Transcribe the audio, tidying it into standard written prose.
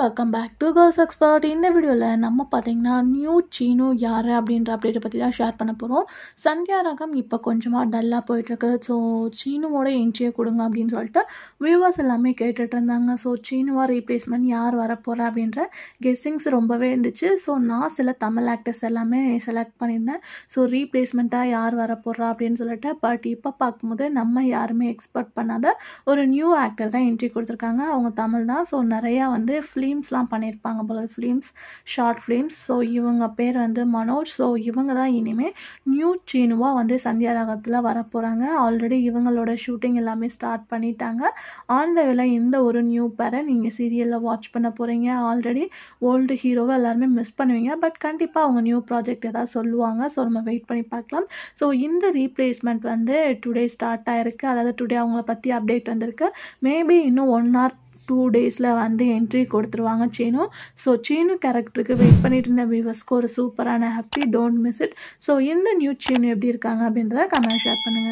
Welcome back to girls expert. இந்த வீடியோவில் நம்ம பார்த்தீங்கன்னா நியூ சீனு யார் அப்படின்ற அப்டேட்டை பற்றி தான் ஷேர் பண்ண போகிறோம். சந்தியா ராகம் இப்போ கொஞ்சமாக டல்லாக போயிட்டுருக்கு. ஸோ சீனுவோட என்ட்ரியை கொடுங்க அப்படின்னு சொல்லிட்டு வியூவர்ஸ் எல்லாமே கேட்டுட்டு இருந்தாங்க. ஸோ சீனுவா ரீப்ளேஸ்மெண்ட் யார் வரப்போகிறா அப்படின்ற கெஸ்ஸிங்ஸ் ரொம்பவே இருந்துச்சு. ஸோ நான் சில தமிழ் ஆக்டர்ஸ் எல்லாமே செலக்ட் பண்ணியிருந்தேன். ஸோ ரீப்ளேஸ்மெண்ட்டாக யார் வரப்போகிறா அப்படின்னு சொல்லிட்டு. பட் இப்போ பார்க்கும்போது நம்ம யாருமே எக்ஸ்பெக்ட் பண்ணாத ஒரு நியூ ஆக்டர் தான் என்ட்ரி கொடுத்துருக்காங்க. அவங்க தமிழ் தான். ஸோ நிறையா வந்து ஃபிலிம்ஸ்லாம் பண்ணியிருப்பாங்க போல, ஃபிலிம்ஸ், ஷார்ட் ஃபிலிம்ஸ். ஸோ இவங்க பேர் வந்து மனோஜ். ஸோ இவங்க தான் இனிமேல் நியூ சீனுவாக வந்து சந்தியா ராகத்தில் வரப்போகிறாங்க. ஆல்ரெடி இவங்களோட ஷூட்டிங் எல்லாமே ஸ்டார்ட் பண்ணிட்டாங்க. ஆன் த வேலை இந்த ஒரு நியூ பேரை நீங்கள் சீரியலில் வாட்ச் பண்ண போகிறீங்க. ஆல்ரெடி ஓல்டு ஹீரோவை எல்லாருமே மிஸ் பண்ணுவீங்க. பட் கண்டிப்பாக அவங்க நியூ ப்ராஜெக்ட் ஏதாவது சொல்லுவாங்க. ஸோ நம்ம வெயிட் பண்ணி பார்க்கலாம். ஸோ இந்த ரீப்ளேஸ்மெண்ட் வந்து டுடே ஸ்டார்ட் ஆகிருக்கு. அதாவது டுடே அவங்கள பற்றி அப்டேட் வந்திருக்கு. மேபி இன்னும் 1 or 2 days வந்து என்ட்ரி கொடுத்துருவாங்க சீனு. ஸோ சீனு கேரக்டருக்கு வெயிட் பண்ணிட்டு இருந்த வியூவர்ஸ்க்கு ஒரு சூப்பரான happy. Don't miss it. So இந்த நியூ சீனு எப்படி இருக்காங்க அப்படின்றத கமெண்ட் ஷேர் பண்ணுங்கள்.